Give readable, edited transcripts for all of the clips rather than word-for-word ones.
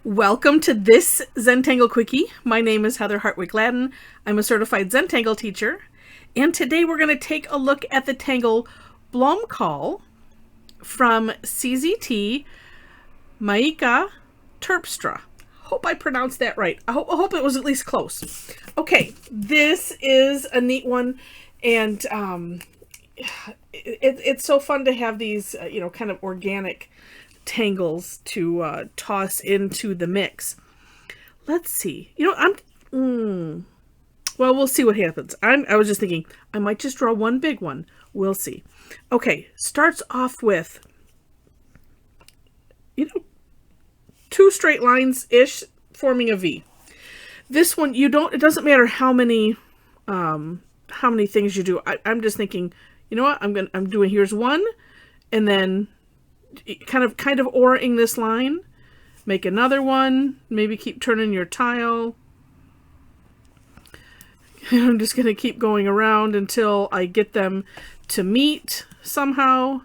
Welcome to this Zentangle Quickie. My name is Heather Hartwig-Gladden. I'm a certified Zentangle teacher. And today we're going to take a look at the Tangle Blomkål from CZT Maika Terpstra. Hope I pronounced that right. I hope it was at least close. Okay, this is a neat one, and it's so fun to have these, kind of organic tangles to toss into the mix. Let's see. Well, we'll see what happens. I was just thinking I might just draw one big one. We'll see. Okay, starts off with, two straight lines-ish forming a V. This one, it doesn't matter how many things you do. I'm just thinking, what? I'm doing, here's one, and then kind of oring this line, make another one, maybe keep turning your tile. And I'm just going to keep going around until I get them to meet somehow.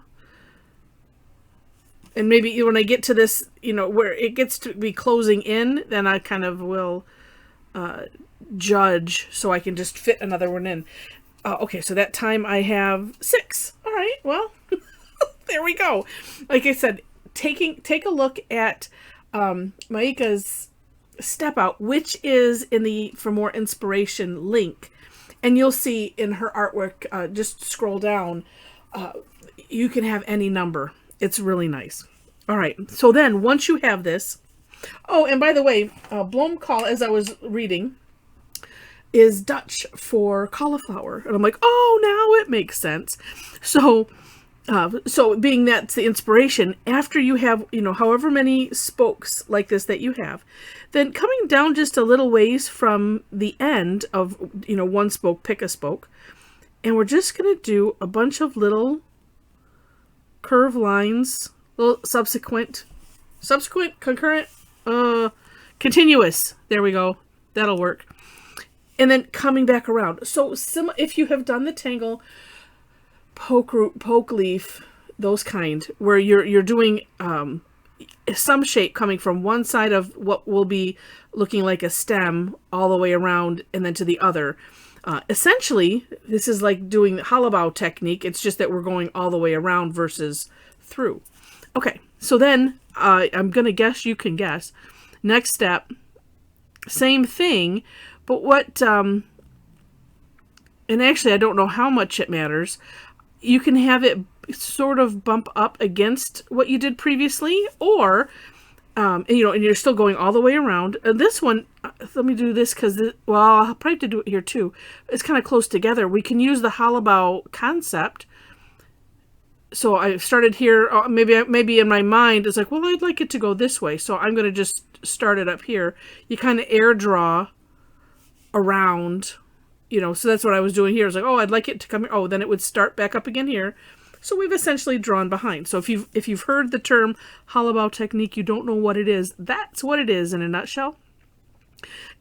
And maybe when I get to this, where it gets to be closing in, then I kind of will judge so I can just fit another one in. Okay, so that time I have 6. All right, well, there we go. Like I said, take a look at Maika's step out, which is in the For More Inspiration link. And you'll see in her artwork, just scroll down, you can have any number. It's really nice. All right, so then once you have this, oh, and by the way, Blomkål, as I was reading, is Dutch for cauliflower. And I'm like, oh, now it makes sense. So being that's the inspiration, after you have, however many spokes like this that you have, then coming down just a little ways from the end of, one spoke, pick a spoke, and we're just going to do a bunch of little curve lines, little subsequent, concurrent, continuous. There we go. That'll work. And then coming back around. So if you have done the tangle, poke leaf, those kind, where you're doing some shape coming from one side of what will be looking like a stem all the way around and then to the other. Essentially, this is like doing the Halabow technique. It's just that we're going all the way around versus through. Okay, so then I'm going to guess you can guess. Next step, same thing, but what, and actually I don't know how much it matters. You can have it sort of bump up against what you did previously, or, and you're still going all the way around. This one, let me do this because, I'll probably have to do it here too. It's kind of close together. We can use the Halabow concept. So I started here, maybe in my mind, it's like, well, I'd like it to go this way. So I'm going to just start it up here. You kind of air draw around, so that's what I was doing here. It's like, oh, I'd like it to come here. Oh, then it would start back up again here. So we've essentially drawn behind. So if you've heard the term Halabow technique, you don't know what it is. That's what it is in a nutshell.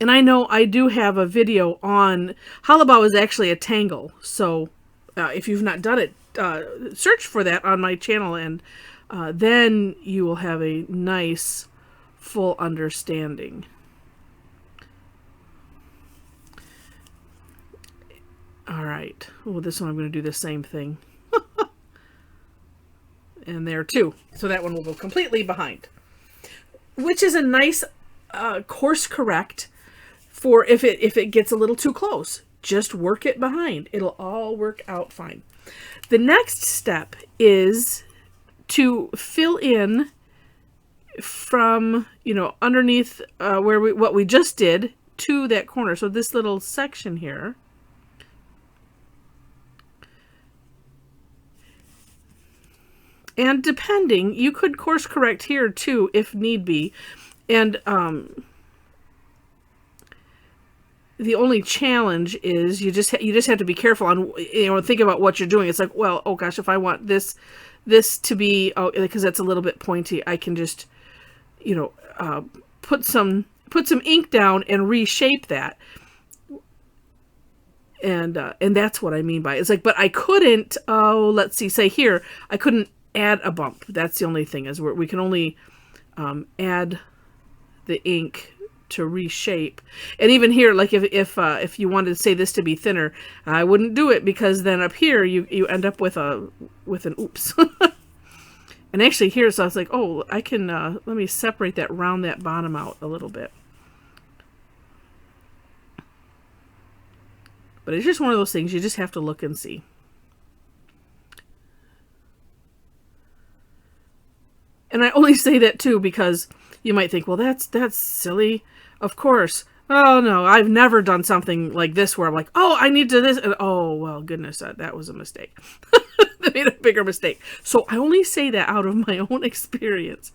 And I know I do have a video on Halabow is actually a tangle. So if you've not done it, search for that on my channel, and then you will have a nice full understanding. All right. Well, this one I'm going to do the same thing. And there too. So that one will go completely behind. Which is a nice course correct for if it gets a little too close. Just work it behind. It'll all work out fine. The next step is to fill in from, underneath what we just did to that corner. So this little section here. And depending, you could course correct here too, if need be. And the only challenge is you just have to be careful on, think about what you're doing. It's like, well, oh gosh, if I want this to be, because that's a little bit pointy, I can just, put some ink down and reshape that. And that's what I mean by it. It's like, but I couldn't, let's see, say here, I couldn't add a bump. That's the only thing, is we can only add the ink to reshape. And even here, like if you wanted to say this to be thinner, I wouldn't do it, because then up here you end up with an oops. And actually here, so I was like, oh, I can let me separate that, round that bottom out a little bit. But it's just one of those things you just have to look and see. And I only say that too because you might think, well, that's silly. Of course. Oh no, I've never done something like this where I'm like, oh, I need to this. And oh, well, goodness, that was a mistake. I made a bigger mistake. So I only say that out of my own experience.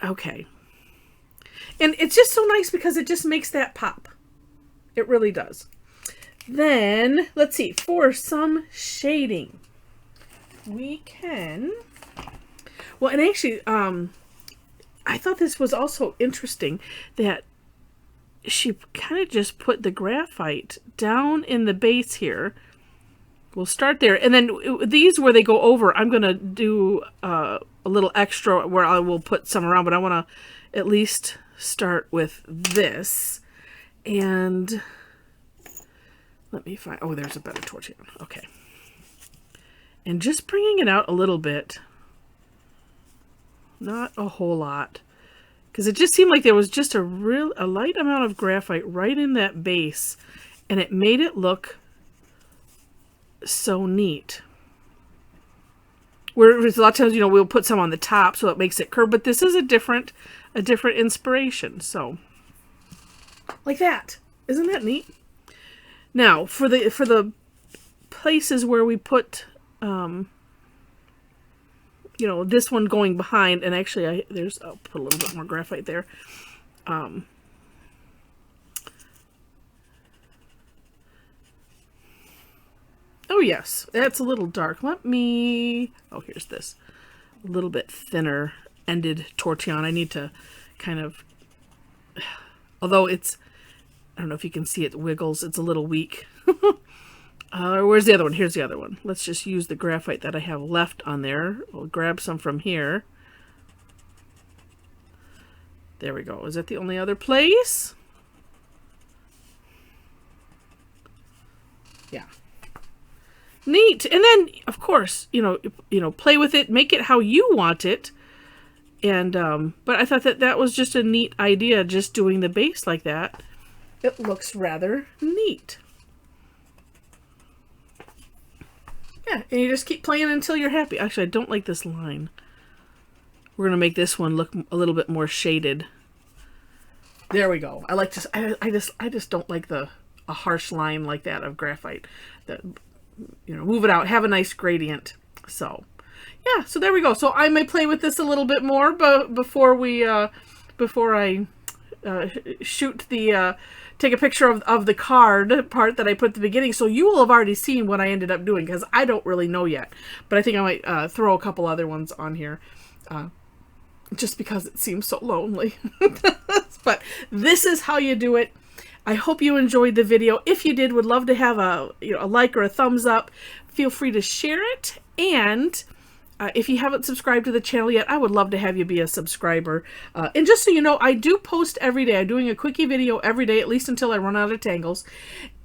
Okay. And it's just so nice because it just makes that pop. It really does. Then, let's see, for some shading, we can, well, and actually, I thought this was also interesting that she kind of just put the graphite down in the base here. We'll start there. And then these where they go over, I'm going to do a little extra where I will put some around, but I want to at least start with this. And let me find, oh, there's a better torch here. Okay. And just bringing it out a little bit. Not a whole lot. Because it just seemed like there was just a light amount of graphite right in that base. And it made it look so neat. Whereas a lot of times, you know, we'll put some on the top so it makes it curved. But this is a different inspiration. So, like that. Isn't that neat? Now, for the places where we put, you know, this one going behind, and actually I'll put a little bit more graphite there. Oh yes, that's a little dark. Oh, here's this. A little bit thinner ended tortillon. I need to kind of, although it's, I don't know if you can see it wiggles, it's a little weak. Where's the other one? Here's the other one. Let's just use the graphite that I have left on there. We'll grab some from here. There we go. Is that the only other place? Yeah. Neat. And then, of course, you know, play with it, make it how you want it. And, but I thought that was just a neat idea, just doing the base like that. It looks rather neat. Yeah, and you just keep playing until you're happy. Actually, I don't like this line. We're going to make this one look a little bit more shaded. There we go. I like this. I just don't like a harsh line like that of graphite. That, you know, move it out. Have a nice gradient. So, yeah. So there we go. So I may play with this a little bit more, but before I shoot the take a picture of the card part that I put at the beginning, so you will have already seen what I ended up doing, because I don't really know yet. But I think I might throw a couple other ones on here, just because it seems so lonely. But this is how you do it. I hope you enjoyed the video. If you did, would love to have a like or a thumbs up. Feel free to share it, and if you haven't subscribed to the channel yet, I would love to have you be a subscriber. And just so you know, I do post every day. I'm doing a quickie video every day, at least until I run out of tangles.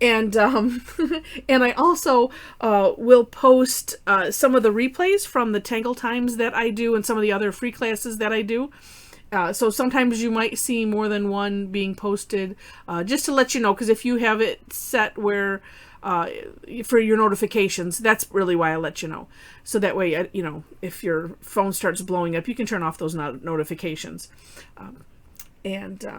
And and I also will post some of the replays from the Tangle Times that I do and some of the other free classes that I do. So sometimes you might see more than one being posted, just to let you know, because if you have it set where for your notifications, that's really why I let you know. So that way, you know, if your phone starts blowing up, you can turn off those notifications. Yeah.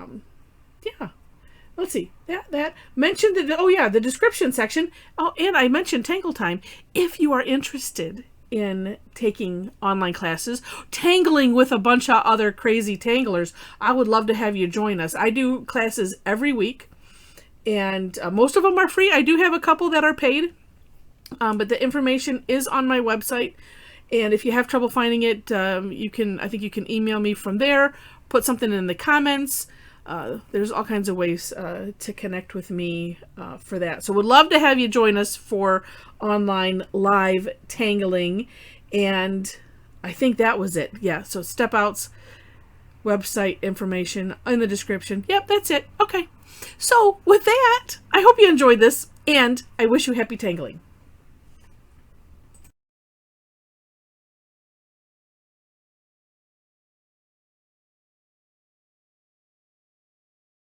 Let's see. That mentioned the description section. Oh, and I mentioned Tangle Time. If you are interested in taking online classes, tangling with a bunch of other crazy tanglers, I would love to have you join us. I do classes every week. And most of them are free. I do have a couple that are paid, but the information is on my website. And if you have trouble finding it, I think you can email me from there, put something in the comments. There's all kinds of ways to connect with me for that. So would love to have you join us for online live tangling. And I think that was it. Yeah, so step outs. website information in the description. Yep, that's it. Okay. So with that, I hope you enjoyed this, and I wish you happy tangling.